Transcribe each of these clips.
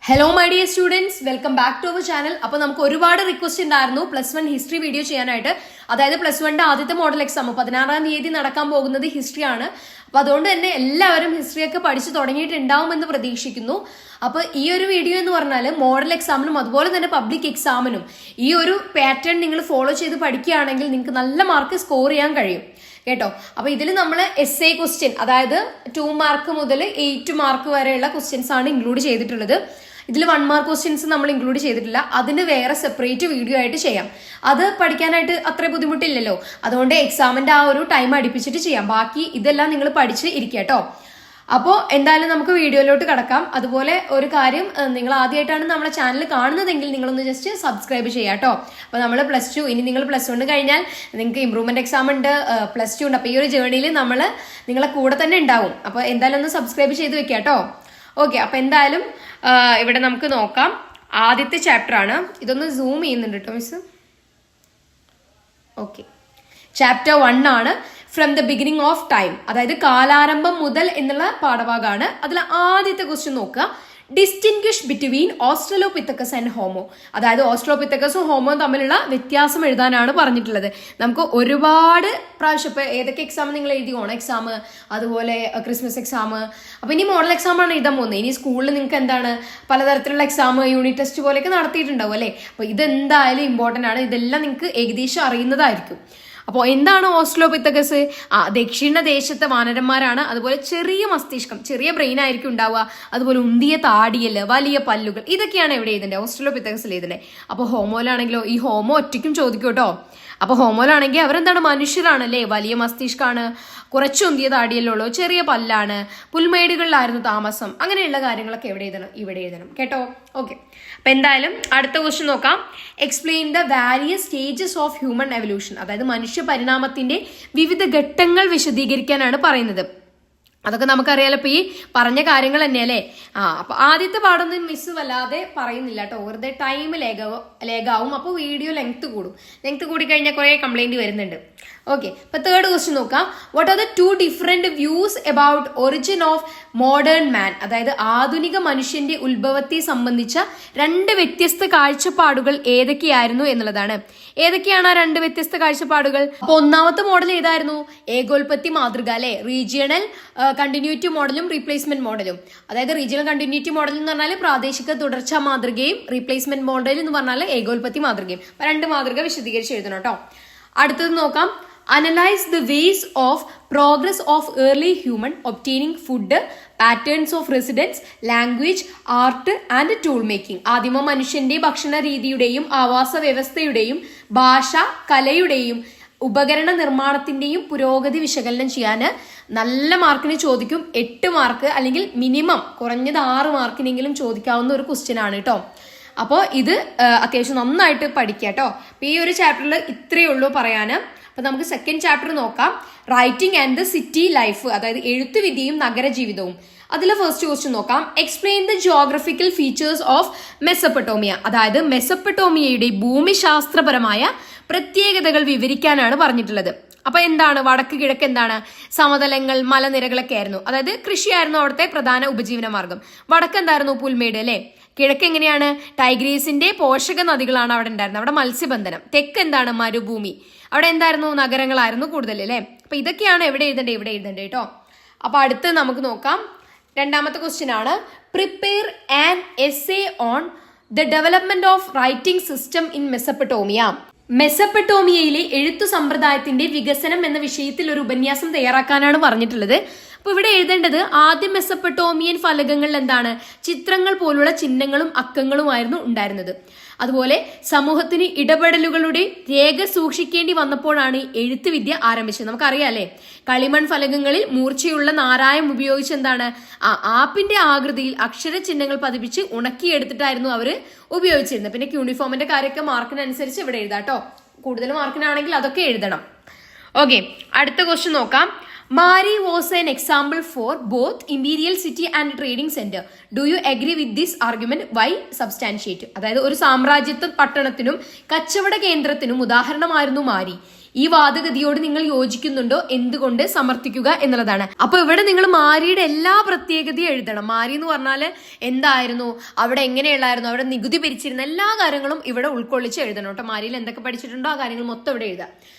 Hello my dear students, welcome back to our channel. അപ്പോൾ നമുക്ക് ഒരുപാട് റിക്വസ്റ്റ് ഉണ്ടായിരുന്നു +1 ഹിസ്റ്ററി വീഡിയോ ചെയ്യാനായിട്ട്. അതായത് +1ന്റെ ആദ്യത്തെ മോഡൽ എക്സാം 16-ാം തീയതി നടക്കാൻ പോകുന്നത് ഹിസ്റ്ററി ആണ്. അപ്പോൾ അതുകൊണ്ട് തന്നെ എല്ലാവരും ഹിസ്റ്ററിയൊക്കെ പഠിച്ചു തുടങ്ങിയിട്ടുണ്ടാവുമെന്ന് പ്രതീക്ഷിക്കുന്നു. അപ്പോൾ ഈ ഒരു വീഡിയോ എന്ന് പറഞ്ഞാൽ മോഡൽ എക്സാമിനും അതുപോലെ തന്നെ പബ്ലിക് എക്സാമിനും ഈ ഒരു പാറ്റേൺ നിങ്ങൾ ഫോളോ ചെയ്ത് പഠിക്കുകയാണെങ്കിൽ നിങ്ങൾക്ക് നല്ല മാർക്ക് സ്കോർ ചെയ്യാൻ കഴിയും കേട്ടോ. അപ്പൊ ഇതിൽ നമ്മൾ essay ക്വസ്റ്റ്യൻ, അതായത് 2 മാർക്ക് മുതൽ 8 മാർക്ക് വരെയുള്ള ക്വസ്റ്റ്യൻസ് ആണ് ഇൻക്ലൂഡ് ചെയ്തിട്ടുള്ളത്. ഇതിൽ 1 മാർക്ക് ക്വസ്റ്റ്യൻസ് നമ്മൾ ഇൻക്ലൂഡ് ചെയ്തിട്ടില്ല. അതിന് വേറെ സെപ്പറേറ്റ് വീഡിയോ ആയിട്ട് ചെയ്യാം. അത് പഠിക്കാനായിട്ട് അത്ര ബുദ്ധിമുട്ടില്ലല്ലോ. അതുകൊണ്ട് എക്സാമിന്റെ ആ ഒരു ടൈം അടുപ്പിച്ചിട്ട് ചെയ്യാം. ബാക്കി ഇതെല്ലാം നിങ്ങൾ പഠിച്ച് ഇരിക്കുക കേട്ടോ. അപ്പോൾ എന്തായാലും നമുക്ക് വീഡിയോയിലോട്ട് കടക്കാം. അതുപോലെ ഒരു കാര്യം, നിങ്ങൾ ആദ്യമായിട്ടാണ് നമ്മളെ ചാനൽ കാണുന്നതെങ്കിൽ നിങ്ങളൊന്ന് ജസ്റ്റ് സബ്സ്ക്രൈബ് ചെയ്യാം കേട്ടോ. അപ്പോൾ നമ്മൾ +2, ഇനി നിങ്ങൾ +1 കഴിഞ്ഞാൽ നിങ്ങൾക്ക് ഇംപ്രൂവ്മെന്റ് എക്സാം ഉണ്ട്, +2 ഉണ്ട്. അപ്പോൾ ഈ ഒരു ജേർണിയിൽ നമ്മൾ നിങ്ങളെ കൂടെ തന്നെ ഉണ്ടാവും. അപ്പോൾ എന്തായാലും ഒന്ന് സബ്സ്ക്രൈബ് ചെയ്ത് വെക്കാം കേട്ടോ. ഓക്കെ, അപ്പോൾ എന്തായാലും ഇവിടെ നമുക്ക് നോക്കാം. ആദ്യത്തെ ചാപ്റ്റർ ആണ്. ഇതൊന്ന് സൂം ചെയ്യുന്നുണ്ട് കേട്ടോ മിസ്. ഓക്കെ, ചാപ്റ്റർ 1 ആണ്, from the beginning of time, അതായത് കാലാരംഭം മുതൽ എന്നുള്ള പാഠഭാഗമാണ്. അതിൽ ആദ്യത്തെ ക്വസ്റ്റ്യൻ നോക്കുക. Distinguish between Australopithecus and homo, അതായത് ഓസ്ട്രലോപിത്തക്കസും ഹോമോയും തമ്മിലുള്ള വ്യത്യാസം എഴുതാനാണ് പറഞ്ഞിട്ടുള്ളത്. നമുക്ക് ഒരുപാട് പ്രാവശ്യം, ഇപ്പൊ ഏതൊക്കെ എക്സാം നിങ്ങൾ എഴുതി, ഓണം എക്സാം, അതുപോലെ ക്രിസ്മസ് എക്സാം, അപ്പൊ ഇനി മോഡൽ എക്സാം ആണ് എഴുതാൻ പോകുന്നത്. ഇനി സ്കൂളിൽ നിങ്ങൾക്ക് എന്താണ് പലതരത്തിലുള്ള എക്സാം, യൂണിറ്റ് ടെസ്റ്റ് പോലെയൊക്കെ നടത്തിയിട്ടുണ്ടാവും അല്ലെ. അപ്പൊ ഇതെന്തായാലും ഇമ്പോർട്ടന്റ് ആണ്. ഇതെല്ലാം നിങ്ങൾക്ക് ഏകദേശം അറിയുന്നതായിരിക്കും. അപ്പോൾ എന്താണ് ഓസ്ട്രലോപിത്തക്കസ്? ദക്ഷിണ ദേശത്തെ വാനരന്മാരാണ്. അതുപോലെ ചെറിയ മസ്തിഷ്കം, ചെറിയ ബ്രെയിൻ ആയിരിക്കും ഉണ്ടാവുക. അതുപോലെ ഉന്തിയ താടിയല്, വലിയ പല്ലുകൾ, ഇതൊക്കെയാണ് എവിടെ എഴുതേണ്ടത്? ഓസ്ട്രലോപിത്തക്കസിൽ എഴുതേണ്ടത്. അപ്പോൾ ഹോമോയിലാണെങ്കിലോ, ഈ ഹോമോ ഒറ്റയ്ക്കും ചോദിക്കും കേട്ടോ. അപ്പൊ ഹോമോയിലാണെങ്കിൽ അവരെന്താണ്, മനുഷ്യരാണല്ലേ, വലിയ മസ്തിഷ്കമാണ്, കുറച്ച് ഉന്തിയ താടിയല്ലുള്ളൂ, ചെറിയ പല്ലാണ്, പുൽമേടുകളിലായിരുന്നു താമസം, അങ്ങനെയുള്ള കാര്യങ്ങളൊക്കെ എവിടെ എഴുതണം? ഇവിടെ എഴുതണം കേട്ടോ. ഓക്കെ, അപ്പൊ എന്തായാലും അടുത്ത ക്വസ്റ്റ്യൻ നോക്കാം. Explain the various stages of human evolution, അതായത് മനുഷ്യ പരിണാമത്തിന്റെ വിവിധ ഘട്ടങ്ങൾ വിശദീകരിക്കാനാണ് പറയുന്നത്. അതൊക്കെ നമുക്കറിയാലോ. ഇപ്പൊ ഈ പറഞ്ഞ കാര്യങ്ങൾ തന്നെയല്ലേ. അപ്പൊ ആദ്യത്തെ പാടൊന്നും മിസ് വല്ലാതെ പറയുന്നില്ല കേട്ടോ. വെറുതെ ടൈം ലേഗാവും. അപ്പോൾ വീഡിയോ ലെങ്ത് കൂടും. ലെങ്ത് കൂടി കഴിഞ്ഞാൽ കുറെ കംപ്ലൈന്റ് വരുന്നുണ്ട്. ഓക്കെ, ഇപ്പൊ തേർഡ് ക്വസ്റ്റ്യൻ നോക്കാം. What are the 2 different views about origin of modern മാൻ, അതായത് ആധുനിക മനുഷ്യന്റെ ഉത്ഭവത്തെ സംബന്ധിച്ച 2 വ്യത്യസ്ത കാഴ്ചപ്പാടുകൾ ഏതൊക്കെയായിരുന്നു എന്നുള്ളതാണ്. ഏതൊക്കെയാണ് ആ 2 വ്യത്യസ്ത കാഴ്ചപ്പാടുകൾ? അപ്പൊ ഒന്നാമത്തെ മോഡൽ ഏതായിരുന്നു? ഏകോൽപത്തി മാതൃക അല്ലെ, റീജിയണൽ കണ്ടിന്യൂറ്റി മോഡലും റീപ്ലേസ്മെന്റ് മോഡലും. അതായത് റീജിയണൽ കണ്ടിന്യൂറ്റി മോഡൽ എന്ന് പറഞ്ഞാൽ പ്രാദേശിക തുടർച്ചാ മാതൃകയും, റീപ്ലേസ്മെന്റ് മോഡൽ എന്ന് പറഞ്ഞാൽ ഏകോൽപത്തി മാതൃകയും. 2 മാതൃക വിശദീകരിച്ച് എഴുതണം കേട്ടോ. അടുത്തത് നോക്കാം. Analyse the ways of progress of early human obtaining food, patterns of residence, language, art and tool making. ആദിമ മനുഷ്യന്റെ ഭക്ഷണ രീതിയുടെയും ആവാസ വ്യവസ്ഥയുടെയും ഭാഷ, കലയുടെയും ഉപകരണ നിർമ്മാണത്തിന്റെയും പുരോഗതി വിശകലനം ചെയ്യാൻ നല്ല മാർക്കിന് ചോദിക്കും. 8 മാർക്ക് അല്ലെങ്കിൽ മിനിമം കുറഞ്ഞത് 6 മാർക്കിനെങ്കിലും ചോദിക്കാവുന്ന ഒരു ക്വസ്റ്റ്യൻ ആണ് കേട്ടോ. അപ്പോൾ ഇത് അത്യാവശ്യം നന്നായിട്ട് പഠിക്കുക കേട്ടോ. അപ്പൊ ഈ ഒരു ചാപ്റ്ററിൽ ഇത്രയേ ഉള്ളൂ പറയാന്. അപ്പൊ നമുക്ക് സെക്കൻഡ് ചാപ്റ്റർ നോക്കാം. Writing and the city life, അതായത് എഴുത്തുവിദ്യയും നഗരജീവിതവും. അതിലെ ഫസ്റ്റ് ക്വസ്റ്റ്യൻ നോക്കാം. Explain the geographical features of Mesopotamia, അതായത് മെസപ്പൊട്ടോമിയയുടെ ഭൂമിശാസ്ത്രപരമായ പ്രത്യേകതകൾ വിവരിക്കാനാണ് പറഞ്ഞിട്ടുള്ളത്. അപ്പൊ എന്താണ് വടക്ക് കിഴക്ക്? എന്താണ് സമതലങ്ങൾ, മലനിരകളൊക്കെ ആയിരുന്നു. അതായത് കൃഷിയായിരുന്നു അവിടുത്തെ പ്രധാന ഉപജീവന മാർഗം. വടക്ക് എന്തായിരുന്നു? പുൽമേട് അല്ലെ. കിഴക്ക് എങ്ങനെയാണ്? ടൈഗ്രീസിന്റെ പോഷക നദികളാണ് അവിടെ ഉണ്ടായിരുന്നത്. അവിടെ മത്സ്യബന്ധനം. തെക്ക് എന്താണ്? മരുഭൂമി. അവിടെ എന്തായിരുന്നു? നഗരങ്ങളായിരുന്നു കൂടുതൽ അല്ലെ. അപ്പൊ ഇതൊക്കെയാണ് എവിടെ എഴുതേണ്ടത്? ഇവിടെ എഴുതേണ്ടത് കേട്ടോ. അപ്പൊ അടുത്ത് നമുക്ക് നോക്കാം. രണ്ടാമത്തെ ക്വസ്റ്റ്യൻ ആണ്. Prepare an essay on the development of writing system in Mesopotamia. മെസപ്പൊട്ടോമിയയിലെ എഴുത്തു സമ്പ്രദായത്തിന്റെ വികസനം എന്ന വിഷയത്തിൽ ഒരു ഉപന്യാസം തയ്യാറാക്കാനാണ് പറഞ്ഞിട്ടുള്ളത്. അപ്പൊ ഇവിടെ എഴുതേണ്ടത് ആദ്യം മെസപ്പൊട്ടോമിയൻ ഫലകങ്ങളിൽ എന്താണ്? ചിത്രങ്ങൾ പോലുള്ള ചിഹ്നങ്ങളും അക്കങ്ങളുമായിരുന്നു ഉണ്ടായിരുന്നത്. അതുപോലെ സമൂഹത്തിന് ഇടപെടലുകളുടെ രേഖ സൂക്ഷിക്കേണ്ടി വന്നപ്പോഴാണ് എഴുത്തുവിദ്യ ആരംഭിച്ചത്. നമുക്കറിയാം അല്ലെ, കളിമൺ ഫലകങ്ങളിൽ മൂർച്ചയുള്ള നാരായം ഉപയോഗിച്ച് എന്താണ് ആപ്പിന്റെ ആകൃതിയിൽ അക്ഷര ചിഹ്നങ്ങൾ പതിപ്പിച്ച് ഉണക്കിയെടുത്തിട്ടായിരുന്നു അവര് ഉപയോഗിച്ചിരുന്നത്. പിന്നെ യൂണിഫോമിന്റെ കാര്യമൊക്കെ മാർക്കിനനുസരിച്ച് ഇവിടെ എഴുതാം കേട്ടോ. കൂടുതൽ മാർക്കിനാണെങ്കിൽ അതൊക്കെ എഴുതണം. ഓക്കെ, അടുത്ത ക്വസ്റ്റ്യൻ നോക്കാം. Mari was an example for both imperial city and trading center. Do you agree with this argument? Why substantiate? അതായത് ഒരു സാമ്രാജ്യത്വ പട്ടണത്തിനും കച്ചവട കേന്ദ്രത്തിനും ഉദാഹരണമായിരുന്നു മാരി. ഈ വാദഗതിയോട് നിങ്ങൾ യോജിക്കുന്നുണ്ടോ, എന്തുകൊണ്ട് സമർത്ഥിക്കുക എന്നുള്ളതാണ്. അപ്പൊ ഇവിടെ നിങ്ങൾ മാരിയുടെ എല്ലാ പ്രത്യേകതയും എഴുതണം. മാരി എന്ന് പറഞ്ഞാല് എന്തായിരുന്നു, അവിടെ എങ്ങനെയുള്ളായിരുന്നു, അവിടെ നികുതി പിരിച്ചിരുന്ന എല്ലാ കാര്യങ്ങളും ഇവിടെ ഉൾക്കൊള്ളിച്ച് എഴുതണം കേട്ടോ. മാരിയിൽ എന്തൊക്കെ പഠിച്ചിട്ടുണ്ടോ ആ കാര്യങ്ങൾ മൊത്തം ഇവിടെ എഴുതാം.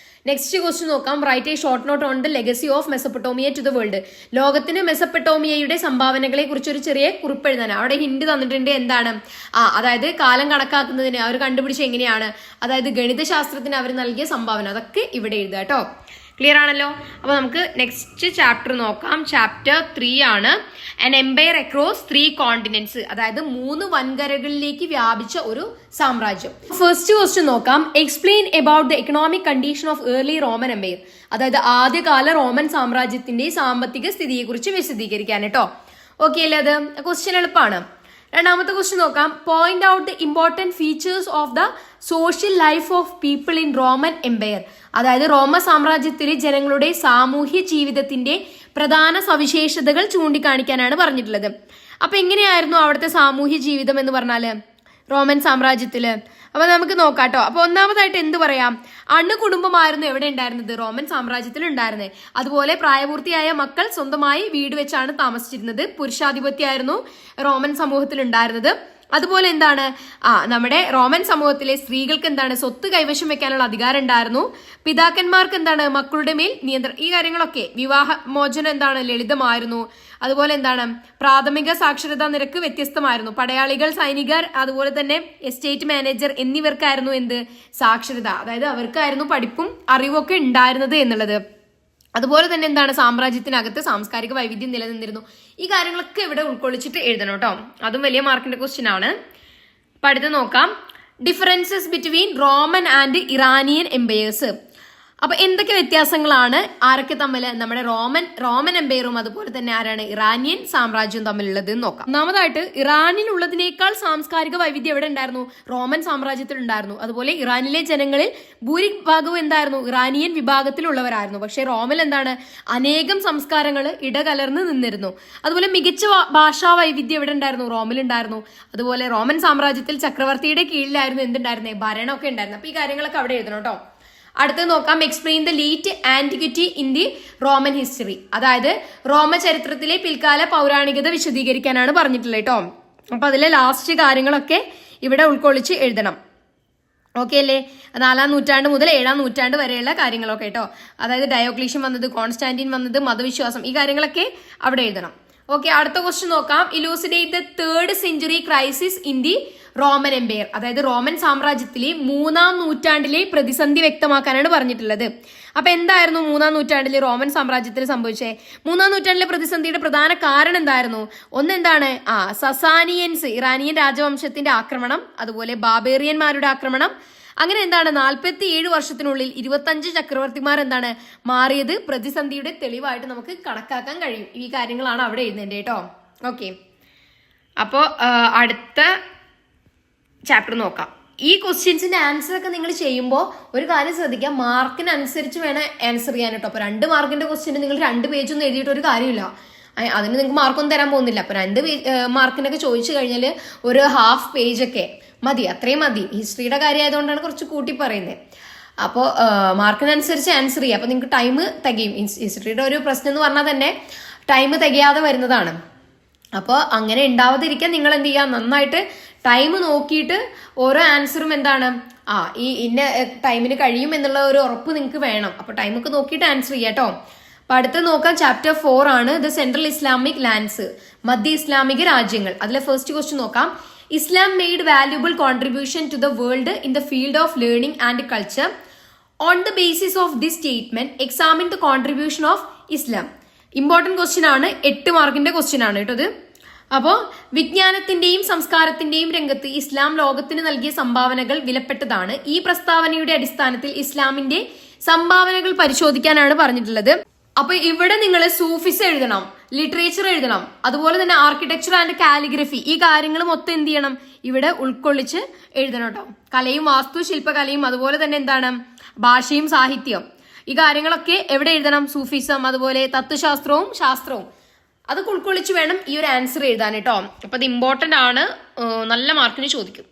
നെക്സ്റ്റ് ക്വസ്റ്റ്യൻ നോക്കാം. Write a short note on the legacy of Mesopotamia to the world. ലോകത്തിന് മെസപ്പൊട്ടോമിയയുടെ സംഭാവനകളെ കുറിച്ച് ഒരു ചെറിയ കുറിപ്പ് എഴുതാൻ അവിടെ ഹിന്റ് തന്നിട്ടുണ്ട്. എന്താണ്? അതായത് കാലം കണക്കാക്കുന്നതിന് അവർ കണ്ടുപിടിച്ച എങ്ങനെയാണ്, അതായത് ഗണിതശാസ്ത്രത്തിന് അവർ നൽകിയ സംഭാവന, അതൊക്കെ ഇവിടെ എഴുതുക കേട്ടോ. ക്ലിയർ ആണല്ലോ. അപ്പൊ നമുക്ക് നെക്സ്റ്റ് ചാപ്റ്റർ നോക്കാം. ചാപ്റ്റർ 3 ആണ് ആൻ എംപയർ അക്രോസ് 3 കോണ്ടിനെന്റ്സ്, അതായത് 3 വൻകരകളിലേക്ക് വ്യാപിച്ച ഒരു സാമ്രാജ്യം. ഫസ്റ്റ് ക്വസ്റ്റ്യൻ നോക്കാം. Explain about the economic condition of early Roman empire, അതായത് ആദ്യകാല റോമൻ സാമ്രാജ്യത്തിന്റെ സാമ്പത്തിക സ്ഥിതിയെ കുറിച്ച് വിശദീകരിക്കാൻ കേട്ടോ. ഓക്കെ അല്ലേ? അത് ക്വസ്റ്റ്യൻ എളുപ്പമാണ്. രണ്ടാമത്തെ ക്വസ്റ്റ്യൻ നോക്കാം. Point out the important features of the social life of people in Roman empire, അതായത് റോമ സാമ്രാജ്യത്തിലെ ജനങ്ങളുടെ സാമൂഹ്യ ജീവിതത്തിന്റെ പ്രധാന സവിശേഷതകൾ ചൂണ്ടിക്കാണിക്കാനാണ് പറഞ്ഞിട്ടുള്ളത്. അപ്പൊ എങ്ങനെയായിരുന്നു അവിടുത്തെ സാമൂഹ്യ ജീവിതം എന്ന് പറഞ്ഞാല് റോമൻ സാമ്രാജ്യത്തില്? അപ്പൊ നമുക്ക് നോക്കാട്ടോ. അപ്പൊ ഒന്നാമതായിട്ട് എന്ത് പറയാം, അണുകുടുംബമായിരുന്നു എവിടെ ഉണ്ടായിരുന്നത്? റോമൻ സാമ്രാജ്യത്തിൽ ഉണ്ടായിരുന്നത്. അതുപോലെ പ്രായപൂർത്തിയായ മക്കൾ സ്വന്തമായി വീട് വെച്ചാണ് താമസിച്ചിരുന്നത്. പുരുഷാധിപത്യമായിരുന്നു റോമൻ സമൂഹത്തിൽ ഉണ്ടായിരുന്നത്. അതുപോലെ എന്താണ്, നമ്മുടെ റോമൻ സമൂഹത്തിലെ സ്ത്രീകൾക്ക് എന്താണ്, സ്വത്ത് കൈവശം വെക്കാനുള്ള അധികാരം ഉണ്ടായിരുന്നു. പിതാക്കന്മാർക്ക് എന്താണ്, മക്കളുടെ മേൽ നിയന്ത്രണം. ഈ കാര്യങ്ങളൊക്കെ, വിവാഹ മോചനം എന്താണ്, ലളിതമായിരുന്നു. അതുപോലെ എന്താണ്, പ്രാഥമിക സാക്ഷരതാ നിരക്ക് വ്യത്യസ്തമായിരുന്നു. പടയാളികൾ, സൈനികർ, അതുപോലെ തന്നെ എസ്റ്റേറ്റ് മാനേജർ എന്നിവർക്കായിരുന്നു എന്ത്, സാക്ഷരത, അതായത് അവർക്കായിരുന്നു പഠിപ്പും അറിവൊക്കെ ഉണ്ടായിരുന്നത് എന്നുള്ളത്. അതുപോലെ തന്നെ എന്താണ്, സാമ്രാജ്യത്തിനകത്ത് സാംസ്കാരിക വൈവിധ്യം നിലനിന്നിരുന്നു. ഈ കാര്യങ്ങളൊക്കെ ഇവിടെ ഉൾക്കൊള്ളിച്ചിട്ട് എഴുതണം കേട്ടോ. അതും വലിയ മാർക്കിന്റെ ക്വസ്റ്റ്യൻ ആണ്. അപ്പൊ അടുത്ത് നോക്കാം. Differences between Roman and Iranian empires. അപ്പൊ എന്തൊക്കെ വ്യത്യാസങ്ങളാണ് ആരൊക്കെ തമ്മിൽ, നമ്മുടെ റോമൻ എംപയറും അതുപോലെ തന്നെ ആരാണ്, ഇറാനിയൻ സാമ്രാജ്യവും തമ്മിലുള്ളത് എന്ന് നോക്കാം. ഒന്നാമതായിട്ട് ഇറാനിൽ ഉള്ളതിനേക്കാൾ സാംസ്കാരിക വൈവിധ്യം എവിടെ ഉണ്ടായിരുന്നു, റോമൻ സാമ്രാജ്യത്തിൽ ഉണ്ടായിരുന്നു. അതുപോലെ ഇറാനിലെ ജനങ്ങളിൽ ഭൂരിഭാഗവും എന്തായിരുന്നു, ഇറാനിയൻ വിഭാഗത്തിലുള്ളവരായിരുന്നു. പക്ഷേ റോമിൽ എന്താണ്, അനേകം സംസ്കാരങ്ങൾ ഇടകലർന്ന് നിന്നിരുന്നു. അതുപോലെ മികച്ച ഭാഷാ വൈവിധ്യം എവിടെ ഉണ്ടായിരുന്നു, റോമിലുണ്ടായിരുന്നു. അതുപോലെ റോമൻ സാമ്രാജ്യത്തിൽ ചക്രവർത്തിയുടെ കീഴിലായിരുന്നു എന്തുണ്ടായിരുന്നേ, ഭരണമൊക്കെ ഉണ്ടായിരുന്നു. അപ്പൊ ഈ കാര്യങ്ങളൊക്കെ അവിടെ എഴുതണം കേട്ടോ. അടുത്ത് നോക്കാം. Explain the late antiquity in the Roman history, അതായത് റോമ ചരിത്രത്തിലെ പിൽക്കാല പൗരാണികത വിശദീകരിക്കാനാണ് പറഞ്ഞിട്ടുള്ളത് കേട്ടോ. അപ്പൊ അതിലെ ലാസ്റ്റ് കാര്യങ്ങളൊക്കെ ഇവിടെ ഉൾക്കൊള്ളിച്ച് എഴുതണം. ഓക്കെ അല്ലേ? 4-ാം നൂറ്റാണ്ട് മുതൽ 7-ാം നൂറ്റാണ്ട് വരെയുള്ള കാര്യങ്ങളൊക്കെ കേട്ടോ. അതായത് ഡയോക്ലീഷ്യൻ വന്നത്, കോൺസ്റ്റാന്റിൻ വന്നത്, മതവിശ്വാസം, ഈ കാര്യങ്ങളൊക്കെ അവിടെ എഴുതണം. ഓക്കെ, അടുത്ത ക്വസ്റ്റ്യൻ നോക്കാം. Elucidate the 3rd century crisis in the Roman empire, അതായത് റോമൻ സാമ്രാജ്യത്തിലെ 3-ാം നൂറ്റാണ്ടിലെ പ്രതിസന്ധി വ്യക്തമാക്കാനാണ് പറഞ്ഞിട്ടുള്ളത്. അപ്പൊ എന്തായിരുന്നു 3-ാം നൂറ്റാണ്ടിൽ റോമൻ സാമ്രാജ്യത്തിൽ സംഭവിച്ചേ? 3-ാം നൂറ്റാണ്ടിലെ പ്രതിസന്ധിയുടെ പ്രധാന കാരണം എന്തായിരുന്നു? ഒന്നെന്താണ്, സസാനിയൻസ്, ഇറാനിയൻ രാജവംശത്തിന്റെ ആക്രമണം, അതുപോലെ ബാബേറിയന്മാരുടെ ആക്രമണം. അങ്ങനെ എന്താണ് 47 വർഷത്തിനുള്ളിൽ 25 ചക്രവർത്തിമാർ എന്താണ് മാറിയത് പ്രതിസന്ധിയുടെ തെളിവായിട്ട് നമുക്ക് കണക്കാക്കാൻ കഴിയും. ഈ കാര്യങ്ങളാണ് അവിടെ എഴുതുന്നത് കേട്ടോ. ഓക്കെ, അപ്പോ അടുത്ത ചാപ്റ്റർ നോക്കാം. ഈ ക്വസ്റ്റ്യൻസിന്റെ ആൻസർ ഒക്കെ നിങ്ങൾ ചെയ്യുമ്പോൾ ഒരു കാര്യം ശ്രദ്ധിക്കാം, മാർക്കിനനുസരിച്ച് വേണം ആൻസർ ചെയ്യാൻ കേട്ടോ. അപ്പൊ 2 മാർക്കിന്റെ ക്വസ്റ്റ്യൻ നിങ്ങൾ 2 പേജൊന്നും എഴുതിയിട്ട് ഒരു കാര്യമില്ല, അതിന് നിങ്ങൾക്ക് മാർക്കൊന്നും തരാൻ പോകുന്നില്ല. അപ്പൊ 2 മാർക്കിനൊക്കെ ചോദിച്ചു കഴിഞ്ഞാൽ ഒരു ഹാഫ് പേജൊക്കെ മതി, അത്രയും മതി. ഹിസ്റ്ററിയുടെ കാര്യം ആയതുകൊണ്ടാണ് കുറച്ച് കൂട്ടി പറയുന്നത്. അപ്പോൾ മാർക്കിനനുസരിച്ച് ആൻസർ ചെയ്യുക. അപ്പോൾ നിങ്ങൾക്ക് ടൈം തികയും. ഹിസ്റ്ററിയുടെ ഒരു പ്രശ്നം എന്ന് പറഞ്ഞാൽ തന്നെ ടൈം തികയാതെ വരുന്നതാണ്. അപ്പോൾ അങ്ങനെ ഉണ്ടാവാതിരിക്കാൻ നിങ്ങൾ എന്ത് ചെയ്യുക, നന്നായിട്ട് ടൈം നോക്കിയിട്ട് ഓരോ ആൻസറും എന്താണ് ഈ ഇന്ന ടൈമിന് കഴിയും എന്നുള്ള ഒരു ഉറപ്പ് നിങ്ങൾക്ക് വേണം. അപ്പോൾ ടൈമൊക്കെ നോക്കിയിട്ട് ആൻസർ ചെയ്യാം കേട്ടോ. അപ്പൊ അടുത്ത് നോക്കാം. ചാപ്റ്റർ 4 ആണ് ദ സെൻട്രൽ ഇസ്ലാമിക് ലാൻഡ്സ്, മധ്യ ഇസ്ലാമിക രാജ്യങ്ങൾ. അതിലെ ഫസ്റ്റ് ക്വസ്റ്റ്യൻ നോക്കാം. Islam made valuable contribution to the world in the field of learning and culture. On the basis of this statement, examine the contribution of Islam. Important question ആണ്, 8 മാർക്കിന്റെ question ആണ് കേട്ടോ ഇത്. അപ്പോൾ വിജ്ഞാനത്തിന്റെയും സംസ്കാരത്തിന്റെയും രംഗത്ത് ഇസ്ലാം ലോകത്തിന് നൽകിയ സംഭാവനകൾ വിലപ്പെട്ടതാണ്. ഈ പ്രസ്താവനയുടെ അടിസ്ഥാനത്തിൽ ഇസ്ലാമിന്റെ സംഭാവനകൾ പരിശോധിക്കാനാണ് പറഞ്ഞിട്ടുള്ളത്. അപ്പൊ ഇവിടെ നിങ്ങൾ സൂഫിസം എഴുതണം, ലിറ്ററേച്ചർ എഴുതണം, അതുപോലെ തന്നെ ആർക്കിടെക്ചർ ആൻഡ് കാലിഗ്രഫി, ഈ കാര്യങ്ങൾ മൊത്തം എന്ത് ചെയ്യണം, ഇവിടെ ഉൾക്കൊള്ളിച്ച് എഴുതണം കേട്ടോ. കലയും വാസ്തു ശില്പകലയും അതുപോലെ തന്നെ എന്താണ് ഭാഷയും സാഹിത്യവും, ഈ കാര്യങ്ങളൊക്കെ എവിടെ എഴുതണം, സൂഫിസം അതുപോലെ തത്വശാസ്ത്രവും ശാസ്ത്രവും, അതൊക്കെ ഉൾക്കൊള്ളിച്ച് വേണം ഈ ഒരു ആൻസർ എഴുതാൻ കേട്ടോ. അപ്പൊ അത് ഇമ്പോർട്ടന്റ് ആണ്, നല്ല മാർക്കിന് ചോദിക്കും.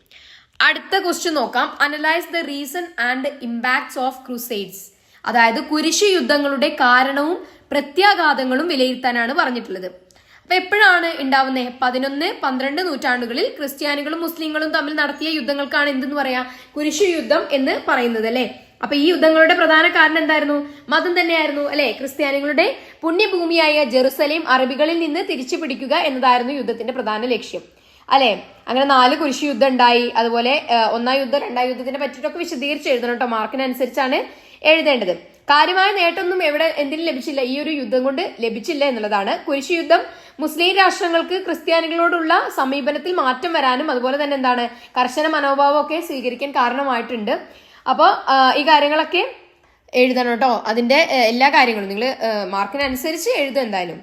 അടുത്ത ക്വസ്റ്റ്യൻ നോക്കാം. Analyse the reason and impacts of crusades, അതായത് കുരിശു യുദ്ധങ്ങളുടെ കാരണവും പ്രത്യാഘാതങ്ങളും വിലയിരുത്താനാണ് പറഞ്ഞിട്ടുള്ളത്. അപ്പൊ എപ്പോഴാണ് ഉണ്ടാവുന്നത്? 11, 12 നൂറ്റാണ്ടുകളിൽ ക്രിസ്ത്യാനികളും മുസ്ലിങ്ങളും തമ്മിൽ നടത്തിയ യുദ്ധങ്ങൾക്കാണ് എന്തെന്ന് പറയാ, കുരിശു യുദ്ധം എന്ന് പറയുന്നത് അല്ലെ. അപ്പൊ ഈ യുദ്ധങ്ങളുടെ പ്രധാന കാരണം എന്തായിരുന്നു? മതം തന്നെയായിരുന്നു അല്ലെ. ക്രിസ്ത്യാനികളുടെ പുണ്യഭൂമിയായ ജെറുസലേം അറബികളിൽ നിന്ന് തിരിച്ചു പിടിക്കുക എന്നതായിരുന്നു യുദ്ധത്തിന്റെ പ്രധാന ലക്ഷ്യം അല്ലെ. അങ്ങനെ 4 കുരിശു യുദ്ധം ഉണ്ടായി. അതുപോലെ 1ാം യുദ്ധം 2ാം യുദ്ധത്തിനെ പറ്റിയിട്ടൊക്കെ വിശദീകരിച്ച് എഴുതണം കേട്ടോ. മാർക്കിനനുസരിച്ചാണ് എഴുതേണ്ടത്. കാര്യമായ നേട്ടമൊന്നും എന്തിനും ലഭിച്ചില്ല, ഈ ഒരു യുദ്ധം കൊണ്ട് ലഭിച്ചില്ല എന്നുള്ളതാണ്. കുരിശു യുദ്ധം മുസ്ലിം രാഷ്ട്രങ്ങൾക്ക് ക്രിസ്ത്യാനികളോടുള്ള സമീപനത്തിൽ മാറ്റം വരാനും അതുപോലെ തന്നെ എന്താണ്, കർശന മനോഭാവം ഒക്കെ സ്വീകരിക്കാൻ കാരണമായിട്ടുണ്ട്. അപ്പോൾ ഈ കാര്യങ്ങളൊക്കെ എഴുതണം കേട്ടോ. അതിന്റെ എല്ലാ കാര്യങ്ങളും നിങ്ങൾ മാർക്കിനനുസരിച്ച് എഴുതും എന്തായാലും.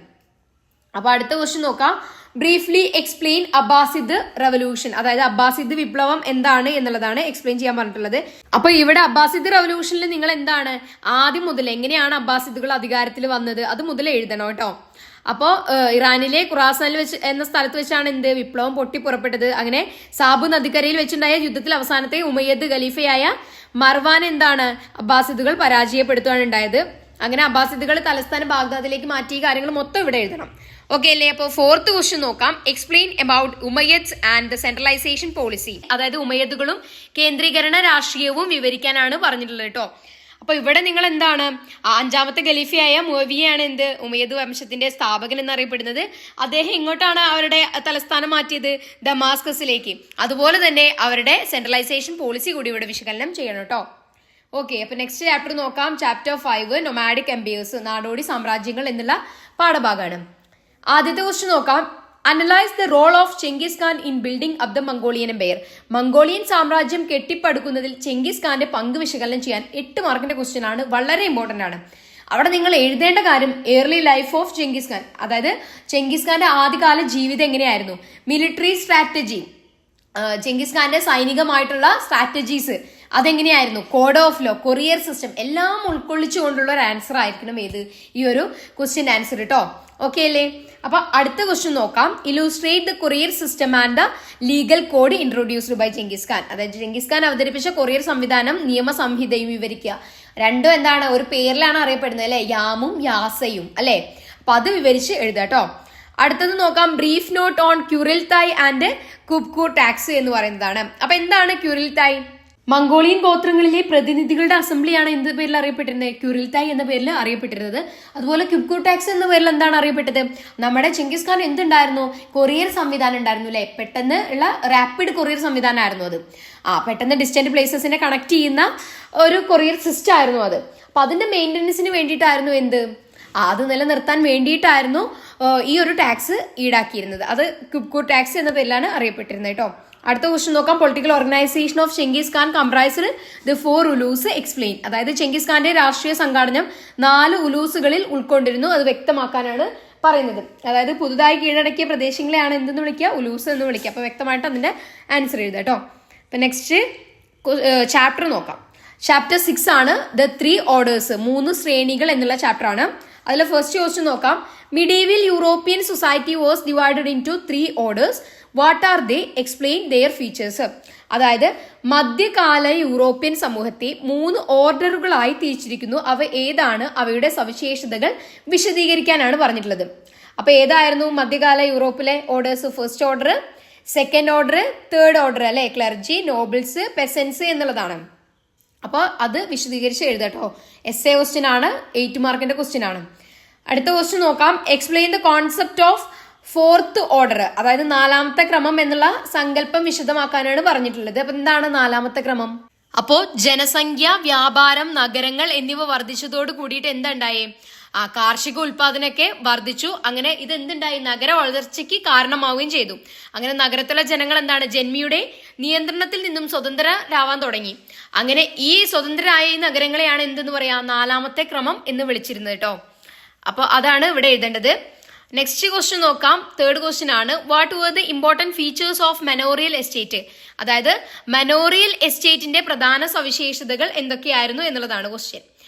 അപ്പൊ അടുത്ത ക്വസ്റ്റ്യൻ നോക്കാം. ബ്രീഫ്ലി എക്സ്പ്ലെയിൻ അബ്ബാസിദ് റവല്യൂഷൻ, അതായത് അബ്ബാസിദ് വിപ്ലവം എന്താണ് എന്നുള്ളതാണ് എക്സ്പ്ലെയിൻ ചെയ്യാൻ പറഞ്ഞിട്ടുള്ളത്. അപ്പൊ ഇവിടെ അബ്ബാസിദ് റവല്യൂഷനിൽ നിങ്ങൾ എന്താണ് ആദ്യം മുതൽ എങ്ങനെയാണ് അബ്ബാസിദുകൾ അധികാരത്തിൽ വന്നത് അത് മുതൽ എഴുതണം കേട്ടോ. അപ്പോ ഇറാനിലെ ഖുറാസാനിൽ വെച്ച് എന്ന സ്ഥലത്ത് വെച്ചാണ് എന്ത് വിപ്ലവം പൊട്ടിപ്പുറപ്പെട്ടത്. അങ്ങനെ സാബു നദിക്കരയിൽ വെച്ചുണ്ടായ യുദ്ധത്തിൽ അവസാനത്തെ ഉമയ്യദ് ഖലീഫയായ മർവാൻ എന്താണ് അബ്ബാസിദുകൾ പരാജയപ്പെടുത്തുകയാണ് ഉണ്ടായത്. അങ്ങനെ അബ്ബാസിദുകൾ തലസ്ഥാനം ബാഗ്ദാദിലേക്ക് മാറ്റിയ കാര്യങ്ങൾ മൊത്തം ഇവിടെ എഴുതണം. ഓക്കെ അല്ലേ. അപ്പോൾ 4th ക്വസ്റ്റ്യൻ നോക്കാം. Explain about Umayyads and the centralisation policy, അതായത് ഉമയ്യദുകളും കേന്ദ്രീകരണ രാഷ്ട്രീയവും വിവരിക്കാനാണ് പറഞ്ഞിട്ടുള്ളത് കേട്ടോ. അപ്പൊ ഇവിടെ നിങ്ങൾ എന്താണ്, 5ാമത്തെ ഖലീഫയായ മുഅവിയയാണ് എന്ത് ഉമയ്യദ് വംശത്തിന്റെ സ്ഥാപകൻ എന്നറിയപ്പെടുന്നത്. അദ്ദേഹം ഇങ്ങോട്ടാണ് അവരുടെ തലസ്ഥാനം മാറ്റിയത്, ദമാസ്കസിലേക്ക്. അതുപോലെ തന്നെ അവരുടെ സെൻട്രലൈസേഷൻ പോളിസി കൂടി ഇവിടെ വിശകലനം ചെയ്യണം കേട്ടോ. ഓക്കെ, അപ്പൊ നെക്സ്റ്റ് ചാപ്റ്റർ നോക്കാം. ചാപ്റ്റർ 5 നൊമാഡിക് എംപയേഴ്സ്, നാടോടി സാമ്രാജ്യങ്ങൾ എന്നുള്ള പാഠഭാഗമാണ്. ആദ്യത്തെ ക്വസ്റ്റ്യൻ നോക്കാം. Analyse the role of Genghis Khan in building up the Mongolian empire. Mongolian സാമ്രാജ്യം കെട്ടിപ്പടുക്കുന്നതിൽ ചെങ്കിസ് ഖാന്റെ പങ്ക് വിശകലനം ചെയ്യാൻ 8 മാർക്കിന്റെ ക്വസ്റ്റ്യൻ ആണ്, വളരെ ഇമ്പോർട്ടന്റ് ആണ്. അവിടെ നിങ്ങൾ എഴുതേണ്ട കാര്യം early life of Genghis Khan, അതായത് ചെങ്കിസ് ഖാന്റെ ആദ്യകാല ജീവിതം എങ്ങനെയായിരുന്നു, മിലിറ്ററി സ്ട്രാറ്റജി, ചെങ്കിസ് ഖാന്റെ സൈനികമായിട്ടുള്ള സ്ട്രാറ്റജീസ് അതെങ്ങനെയായിരുന്നു, code of law, courier system എല്ലാം ഉൾക്കൊള്ളിച്ചുകൊണ്ടുള്ള ഒരു ആൻസർ ആയിരിക്കണം ഏത് ഈ ഒരു ക്വസ്റ്റ്യൻ ആൻസർ കേട്ടോ. ഓക്കെ അല്ലേ. അപ്പൊ അടുത്ത ക്വസ്റ്റ്യൻ നോക്കാം. Illustrate the courier system and the legal code introduced by Genghis Khan, അതായത് ചെങ്കിസ് ഖാൻ അവതരിപ്പിച്ച കൊറിയർ സംവിധാനം നിയമസംഹിതയും വിവരിക്കുക. രണ്ടും എന്താണ്, ഒരു പേരിലാണ് അറിയപ്പെടുന്നത് അല്ലെ, യാമും യാസയും അല്ലെ. അപ്പൊ അത് വിവരിച്ച് എഴുതാട്ടോ. അടുത്തത് നോക്കാം. Brief note on Kuriltai and കുബ്കു ടാക്സ് എന്ന് പറയുന്നതാണ്. അപ്പൊ എന്താണ് ക്യുറിൽതായ്? മംഗോളിയൻ ഗോത്രങ്ങളിലെ പ്രതിനിധികളുടെ അസംബ്ലിയാണ് എന്ത് പേരിൽ അറിയപ്പെട്ടിരുന്നത്, ക്യുറിൽതായ് എന്ന പേരിൽ അറിയപ്പെട്ടിരുന്നത്. അതുപോലെ കുബ്കു ടാക്സ് എന്ന പേരിൽ എന്താണ് അറിയപ്പെട്ടത്, നമ്മുടെ ചെങ്കിസ് ഖാൻ എന്തുണ്ടായിരുന്നു, കൊറിയർ സംവിധാനം ഉണ്ടായിരുന്നു അല്ലെ, പെട്ടെന്ന് ഉള്ള റാപ്പിഡ് കൊറിയർ സംവിധാനമായിരുന്നു അത്. പെട്ടെന്ന് ഡിസ്റ്റന്റ് പ്ലേസസിനെ കണക്ട് ചെയ്യുന്ന ഒരു കൊറിയർ സിസ്റ്റം ആയിരുന്നു അത്. അപ്പൊ അതിന്റെ മെയിൻ്റനൻസിന് വേണ്ടിയിട്ടായിരുന്നു എന്ത്, അത് നിലനിർത്താൻ വേണ്ടിയിട്ടായിരുന്നു ഈ ഒരു ടാക്സ് ഈടാക്കിയിരുന്നത്. അത് കുബ്കു ടാക്സ് എന്ന പേരിലാണ് അറിയപ്പെട്ടിരുന്നത് കേട്ടോ. അടുത്ത ക്വസ്റ്റ്യൻ നോക്കാം. Political organisation of Genghis Khan comprised the 4 ulus explain, അതായത് ചെങ്കിസ് ഖാന്റെ രാഷ്ട്രീയ സംഘാടനം 4 ഉലൂസുകളിൽ ഉൾക്കൊണ്ടിരുന്നു, അത് വ്യക്തമാക്കാനാണ് പറയുന്നത്. അതായത് പുതുതായി കീഴടക്കിയ പ്രദേശങ്ങളെയാണ് എന്തെന്ന് വിളിക്കുക, ഉലൂസ് എന്ന് വിളിക്കുക. അപ്പൊ വ്യക്തമായിട്ട് അതിന്റെ ആൻസർ എഴുതാം കേട്ടോ. അപ്പൊ നെക്സ്റ്റ് ചാപ്റ്റർ നോക്കാം. ചാപ്റ്റർ 6 ആണ് ദ 3 ഓർഡേഴ്സ്, 3 ശ്രേണികൾ എന്നുള്ള ചാപ്റ്റർ ആണ്. അതിൽ ഫസ്റ്റ് ക്വസ്റ്റ്യൻ നോക്കാം. Medieval European society was divided into 3 orders. What are they, explain their features. അതായത് മധ്യകാല യൂറോപ്യൻ സമൂഹത്തെ 3 ഓർഡറുകളായി തിരിച്ചിരിക്കുന്നു. അവ ഏതാണ്, അവയുടെ സവിശേഷതകൾ വിശദീകരിക്കാനാണ് പറഞ്ഞിട്ടുള്ളത്. അപ്പൊ ഏതായിരുന്നു മധ്യകാല യൂറോപ്പിലെ orders? First order, second order, third order അല്ലെ, ക്ലർജി, നോബിൾസ്, പെസൻസ് എന്നുള്ളതാണ്. അപ്പൊ അത് വിശദീകരിച്ച് എഴുതട്ടോ. എസ്സേ ക്വസ്റ്റ്യൻ ആണ്, 8 മാർക്കിന്റെ ക്വസ്റ്റ്യൻ ആണ്. അടുത്ത ക്വസ്റ്റ്യൻ നോക്കാം. Explain the concept of 4th order, അതായത് 4ാമത്തെ ക്രമം എന്നുള്ള സങ്കല്പം വിശദമാക്കാനാണ് പറഞ്ഞിട്ടുള്ളത്. അപ്പൊ എന്താണ് 4ാമത്തെ ക്രമം? അപ്പോ ജനസംഖ്യ, വ്യാപാരം, നഗരങ്ങൾ എന്നിവ വർദ്ധിച്ചതോട് കൂടിയിട്ട് എന്തുണ്ടായേ, കാർഷിക ഉൽപാദനമൊക്കെ വർദ്ധിച്ചു. അങ്ങനെ ഇത് എന്തുണ്ടായി, നഗര വളർച്ചയ്ക്ക് കാരണമാവുകയും ചെയ്തു. അങ്ങനെ നഗരത്തിലെ ജനങ്ങൾ എന്താണ്, ജന്മിയുടെ നിയന്ത്രണത്തിൽ നിന്നും സ്വതന്ത്രരാവാൻ തുടങ്ങി. അങ്ങനെ ഈ സ്വതന്ത്രരായ ഈ നഗരങ്ങളെയാണ് എന്തെന്ന് പറയാ, 4ാമത്തെ ക്രമം എന്ന് വിളിച്ചിരുന്നത് കേട്ടോ. അപ്പൊ അതാണ് ഇവിടെ എഴുതേണ്ടത്. നെക്സ്റ്റ് ക്വസ്റ്റ്യൻ നോക്കാം. തേർഡ് ക്വസ്റ്റ്യൻ ആണ്. What were the important features of manorial estate, അതായത് മെനോറിയൽ എസ്റ്റേറ്റിന്റെ പ്രധാന സവിശേഷതകൾ എന്തൊക്കെയായിരുന്നു എന്നുള്ളതാണ് ക്വസ്റ്റ്യൻ.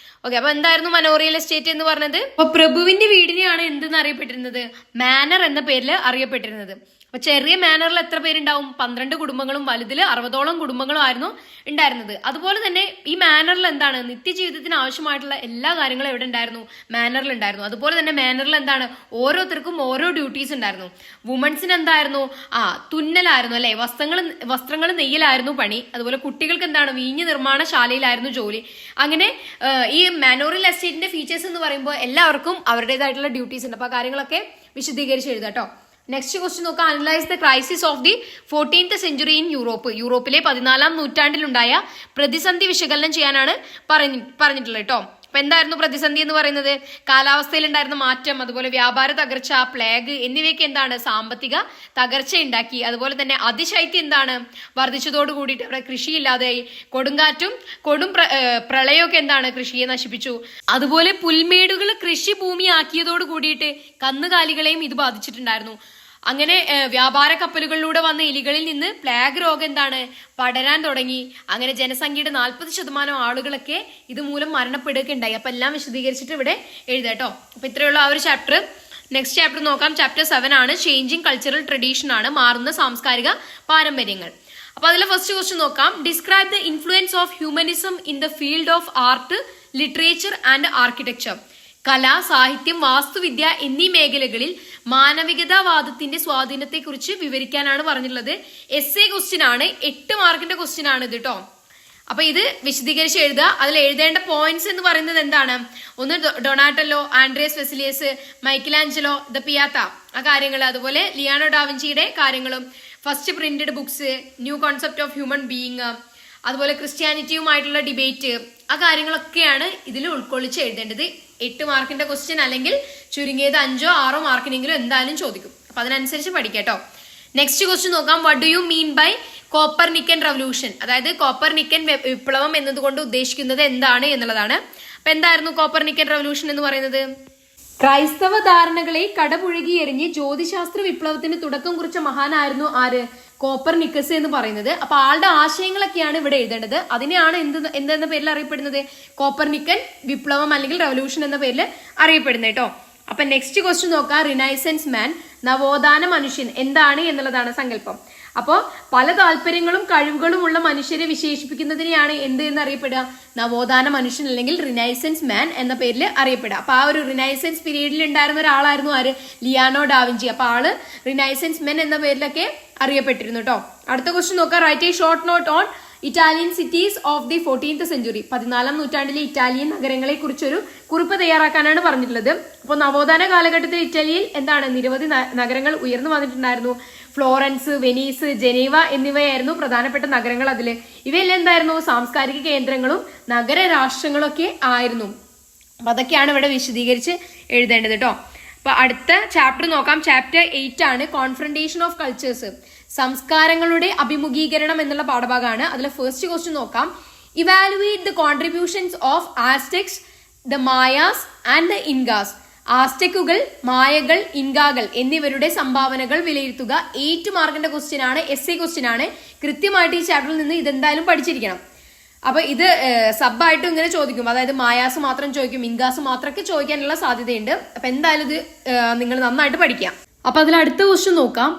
ഓക്കെ, അപ്പൊ എന്തായിരുന്നു മനോറിയൽ എസ്റ്റേറ്റ് എന്ന് പറഞ്ഞത്? അപ്പൊ പ്രഭുവിന്റെ വീടിനെയാണ് എന്തെന്ന് അറിയപ്പെട്ടിരുന്നത്, മാനർ എന്ന പേരിൽ അറിയപ്പെട്ടിരുന്നത്. അപ്പൊ ചെറിയ മാനറിൽ എത്ര പേരുണ്ടാവും? 12 കുടുംബങ്ങളും, വലുതിൽ 60ഓളം കുടുംബങ്ങളും ആയിരുന്നു ഉണ്ടായിരുന്നത്. അതുപോലെ തന്നെ ഈ മാനറിൽ എന്താണ്, നിത്യജീവിതത്തിന് ആവശ്യമായിട്ടുള്ള എല്ലാ കാര്യങ്ങളും എവിടെ ഉണ്ടായിരുന്നു? മാനറിൽ ഉണ്ടായിരുന്നു. അതുപോലെ തന്നെ മാനറിൽ എന്താണ്, ഓരോരുത്തർക്കും ഓരോ ഡ്യൂട്ടീസ് ഉണ്ടായിരുന്നു. വുമൺസിന് എന്തായിരുന്നു? തുന്നലായിരുന്നു അല്ലെ, വസ്ത്രങ്ങൾ നെയ്യലായിരുന്നു പണി. അതുപോലെ കുട്ടികൾക്ക് എന്താണ്, വീഞ്ഞ് നിർമ്മാണശാലയിലായിരുന്നു ജോലി. അങ്ങനെ ഈ മാനോറിയൽ എസ്റ്റേറ്റിന്റെ ഫീച്ചേഴ്സ് എന്ന് പറയുമ്പോൾ എല്ലാവർക്കും അവരുടേതായിട്ടുള്ള ഡ്യൂട്ടീസ് ഉണ്ട്. അപ്പൊ ആ കാര്യങ്ങളൊക്കെ വിശദീകരിച്ച് എഴുതാം കേട്ടോ. നെക്സ്റ്റ് ക്വസ്റ്റ്യൻ നോക്കാം. Analyse the crisis of the 14th century in Europe. യൂറോപ്പിലെ 14ാം നൂറ്റാണ്ടിലുണ്ടായ പ്രതിസന്ധി വിശകലനം ചെയ്യാനാണ് പറഞ്ഞിട്ടുള്ളത് കേട്ടോ. അപ്പൊ എന്തായിരുന്നു പ്രതിസന്ധി എന്ന് പറയുന്നത്? കാലാവസ്ഥയിൽ ഉണ്ടായിരുന്ന മാറ്റം, അതുപോലെ വ്യാപാര തകർച്ച, പ്ലേഗ് എന്നിവയൊക്കെ എന്താണ്, സാമ്പത്തിക തകർച്ച ഉണ്ടാക്കി. അതുപോലെ തന്നെ അതിശൈത്യം എന്താണ്, വർദ്ധിച്ചതോട് കൂടിയിട്ട് അവിടെ കൃഷിയില്ലാതെയായി. കൊടുങ്കാറ്റും പ്രളയമൊക്കെ എന്താണ്, കൃഷിയെ നശിപ്പിച്ചു. അതുപോലെ പുൽമേടുകൾ കൃഷിഭൂമിയാക്കിയതോട് കൂടിയിട്ട് കന്നുകാലികളെയും ഇത് ബാധിച്ചിട്ടുണ്ടായിരുന്നു. അങ്ങനെ വ്യാപാര കപ്പലുകളിലൂടെ വന്ന എലികളിൽ നിന്ന് പ്ലേഗ് രോഗം എന്താണ്, പടരാൻ തുടങ്ങി. അങ്ങനെ ജനസംഖ്യയുടെ 40% ആളുകളൊക്കെ ഇതുമൂലം മരണപ്പെടുകയൊക്കെ ഉണ്ടായി. അപ്പൊ എല്ലാം വിശദീകരിച്ചിട്ട് ഇവിടെ എഴുതാട്ടോ. അപ്പൊ ഇത്രയുള്ള ആ ഒരു ചാപ്റ്റർ. നെക്സ്റ്റ് ചാപ്റ്റർ നോക്കാം. ചാപ്റ്റർ 7 ആണ്, ചേഞ്ചിങ് കൾച്ചറൽ ട്രഡീഷൻ ആണ്, മാറുന്ന സാംസ്കാരിക പാരമ്പര്യങ്ങൾ. അപ്പൊ അതിലെ ഫസ്റ്റ് ക്വസ്റ്റ്യൻ നോക്കാം. Describe the influence of humanism in the field of art, literature and architecture. കല, സാഹിത്യം, വാസ്തുവിദ്യ എന്നീ മേഖലകളിൽ മാനവികതാവാദത്തിന്റെ സ്വാധീനത്തെ കുറിച്ച് വിവരിക്കാനാണ് പറഞ്ഞിട്ടുള്ളത്. എസ്സേ ക്വസ്റ്റ്യൻ ആണ്, 8 മാർക്കിന്റെ ക്വസ്റ്റ്യൻ ആണ് ഇത് കേട്ടോ. അപ്പൊ ഇത് വിശദീകരിച്ച് എഴുതുക. അതിൽ എഴുതേണ്ട പോയിന്റ്സ് എന്ന് പറയുന്നത് എന്താണ്? ഒന്ന് ഡൊണാറ്റല്ലോ, ആൻഡ്രിയസ് വെസിലിയസ്, മൈക്കലാഞ്ചലോ, ദ പിയാത്ത, ആ കാര്യങ്ങൾ. അതുപോലെ ലിയാനോ ഡാവിഞ്ചിയുടെ കാര്യങ്ങളും, first printed books, new concept of human being, അതുപോലെ ക്രിസ്ത്യാനിറ്റിയുമായിട്ടുള്ള ഡിബേറ്റ്, ആ കാര്യങ്ങളൊക്കെയാണ് ഇതിൽ ഉൾക്കൊള്ളിച്ച് എഴുതേണ്ടത്. 8 മാർക്കിന്റെ ക്വസ്റ്റ്യൻ, അല്ലെങ്കിൽ ചുരുങ്ങിയത് 5 or 6 മാർക്കിനെങ്കിലും എന്തായാലും ചോദിക്കും. അപ്പൊ അതിനനുസരിച്ച് പഠിക്കാട്ടോ. നെക്സ്റ്റ് ക്വസ്റ്റ്യൻ നോക്കാം. What do you mean by Copernican revolution? അതായത് കോപ്പർനിക്കൻ വിപ്ലവം എന്നതുകൊണ്ട് ഉദ്ദേശിക്കുന്നത് എന്താണ് എന്നുള്ളതാണ്. അപ്പൊ എന്തായിരുന്നു കോപ്പർനിക്കൻ റവല്യൂഷൻ എന്ന് പറയുന്നത്? ക്രൈസ്തവ ധാരണകളെ കടപുഴകി എറിഞ്ഞ് ജ്യോതിശാസ്ത്ര വിപ്ലവത്തിന് തുടക്കം കുറിച്ച മഹാനായിരുന്നു ആര്? കോപ്പർനിക്കസ് എന്ന് പറയുന്നത്. അപ്പൊ ആളുടെ ആശയങ്ങളൊക്കെയാണ് ഇവിടെ എഴുതേണ്ടത്. അതിനെയാണ് എന്തെന്ന പേരിൽ അറിയപ്പെടുന്നത്? കോപ്പർനിക്കൻ വിപ്ലവം അല്ലെങ്കിൽ റവല്യൂഷൻ എന്ന പേരിൽ അറിയപ്പെടുന്നത് കേട്ടോ. അപ്പൊ നെക്സ്റ്റ് ക്വസ്റ്റ്യൻ നോക്കാം. റിനൈസൻസ് മാൻ, നവോത്ഥാന മനുഷ്യൻ എന്താണ് എന്നുള്ളതാണ് സങ്കല്പം. അപ്പോ പല താല്പര്യങ്ങളും കഴിവുകളും ഉള്ള മനുഷ്യരെ വിശേഷിപ്പിക്കുന്നതിനെയാണ് എന്ത് എന്ന് അറിയപ്പെടുക? നവോത്ഥാന മനുഷ്യൻ അല്ലെങ്കിൽ റിനൈസൻസ് മാൻ എന്ന പേരിൽ അറിയപ്പെടുക. അപ്പൊ ആ ഒരു റിനൈസൻസ് പീരീഡിൽ ഉണ്ടായിരുന്ന ഒരാളായിരുന്നു ആര്? ലിയാനോ ഡാവിഞ്ചി. അപ്പൊ ആള് റിനൈസൻസ് മെൻ എന്ന പേരിലൊക്കെ അറിയപ്പെട്ടിരുന്നു കേട്ടോ. അടുത്ത ക്വസ്റ്റ്യൻ നോക്കാം. Write a short note on Italian cities of the 14th century. 14ാം നൂറ്റാണ്ടിലെ ഇറ്റാലിയൻ നഗരങ്ങളെ കുറിച്ചൊരു കുറിപ്പ് തയ്യാറാക്കാനാണ് പറഞ്ഞിട്ടുള്ളത്. അപ്പൊ നവോത്ഥാന കാലഘട്ടത്തിൽ ഇറ്റലിയിൽ എന്താണ്, നിരവധി നഗരങ്ങൾ ഉയർന്നു വന്നിട്ടുണ്ടായിരുന്നു. ഫ്ലോറൻസ്, വെനീസ്, ജനീവ എന്നിവയായിരുന്നു പ്രധാനപ്പെട്ട നഗരങ്ങൾ. അതില് ഇവയെല്ലാം എന്തായിരുന്നു? സാംസ്കാരിക കേന്ദ്രങ്ങളും നഗര രാഷ്ട്രങ്ങളും ഒക്കെ ആയിരുന്നു. അപ്പൊ അതൊക്കെയാണ് ഇവിടെ വിശദീകരിച്ച് എഴുതേണ്ടത് കേട്ടോ. അപ്പൊ അടുത്ത ചാപ്റ്റർ നോക്കാം. ചാപ്റ്റർ 8 ആണ്, കോൺഫ്രണ്ടേഷൻ ഓഫ് കൾച്ചേഴ്സ്, സംസ്കാരങ്ങളുടെ അഭിമുഖീകരണം എന്നുള്ള പാഠഭാഗമാണ്. അതിലെ ഫസ്റ്റ് ക്വസ്റ്റ്യൻ നോക്കാം. Evaluate the contributions of Aztecs, the Mayas and the Incas. ആസ്ടെക്കുകൾ, മായകൾ, ഇൻകാകൾ എന്നിവരുടെ സംഭാവനകൾ വിലയിരുത്തുക. 8 മാർക്കിന്റെ ക്വസ്റ്റ്യൻ ആണ്, എസ്സേ ക്വസ്റ്റ്യൻ ആണ്. കൃത്യമായിട്ട് ഈ ചാപ്റ്ററിൽ നിന്ന് ഇതെന്തായാലും പഠിച്ചിരിക്കണം. അപ്പൊ ഇത് സബായിട്ടും ഇങ്ങനെ ചോദിക്കും. അതായത് മായാസ് മാത്രം ചോദിക്കും, ഇൻകാസ് മാത്രമൊക്കെ ചോദിക്കാനുള്ള സാധ്യതയുണ്ട്. അപ്പൊ എന്തായാലും ഇത് നിങ്ങൾ നന്നായിട്ട് പഠിക്കാം. അപ്പൊ അതിൽ അടുത്ത ക്വസ്റ്റ്യൻ നോക്കാം.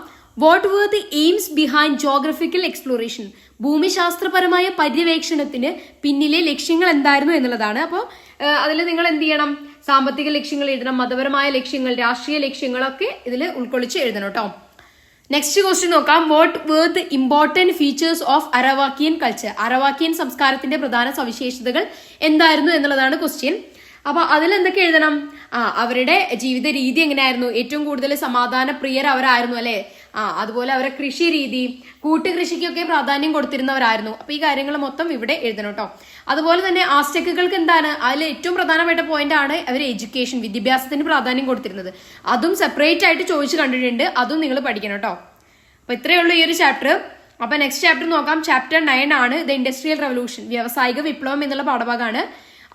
What were the aims behind geographical exploration? ഭൂമിശാസ്ത്രപരമായ പര്യവേക്ഷണത്തിന് പിന്നിലെ ലക്ഷ്യങ്ങൾ എന്തായിരുന്നു എന്നുള്ളതാണ്. അപ്പോൾ അതിൽ നിങ്ങൾ എന്ത് ചെയ്യണം? സാമ്പത്തിക ലക്ഷ്യങ്ങൾ എഴുതണം, മതപരമായ ലക്ഷ്യങ്ങൾ, രാഷ്ട്രീയ ലക്ഷ്യങ്ങളൊക്കെ ഇതിൽ ഉൾക്കൊള്ളിച്ച് എഴുതണം കേട്ടോ. നെക്സ്റ്റ് ക്വസ്റ്റ്യൻ നോക്കാം. What were the important features of Arawakian culture? അരവാക്കിയൻ സംസ്കാരത്തിന്റെ പ്രധാന സവിശേഷതകൾ എന്തായിരുന്നു എന്നുള്ളതാണ് ക്വസ്റ്റ്യൻ. അപ്പൊ അതിൽ എന്തൊക്കെ എഴുതണം? അവരുടെ ജീവിത രീതി എങ്ങനെയായിരുന്നു? ഏറ്റവും കൂടുതൽ സമാധാന പ്രിയർ അവരായിരുന്നു അല്ലെ? അതുപോലെ അവരെ കൃഷി രീതി, കൂട്ടുകൃഷിക്കൊക്കെ പ്രാധാന്യം കൊടുത്തിരുന്നവരായിരുന്നു. അപ്പൊ ഈ കാര്യങ്ങൾ മൊത്തം ഇവിടെ എഴുതണം കേട്ടോ. അതുപോലെ തന്നെ ആസ്റ്റെക്കുകൾക്ക് എന്താണ്? അതിൽ ഏറ്റവും പ്രധാനപ്പെട്ട പോയിന്റ് ആണ് അവർ എഡ്യൂക്കേഷൻ, വിദ്യാഭ്യാസത്തിന് പ്രാധാന്യം കൊടുത്തിരുന്നത്. അതും സെപ്പറേറ്റ് ആയിട്ട് ചോദിച്ചു കണ്ടിട്ടുണ്ട്. അതും നിങ്ങൾ പഠിക്കണം കേട്ടോ. അപ്പൊ ഇത്രയേ ഉള്ളൂ ഈ ഒരു ചാപ്റ്റർ. അപ്പൊ നെക്സ്റ്റ് ചാപ്റ്റർ നോക്കാം. ചാപ്റ്റർ 9 ആണ്, ദ ഇൻഡസ്ട്രിയൽ റവല്യൂഷൻ, വ്യാവസായിക വിപ്ലവം എന്നുള്ള പാഠഭാഗമാണ്.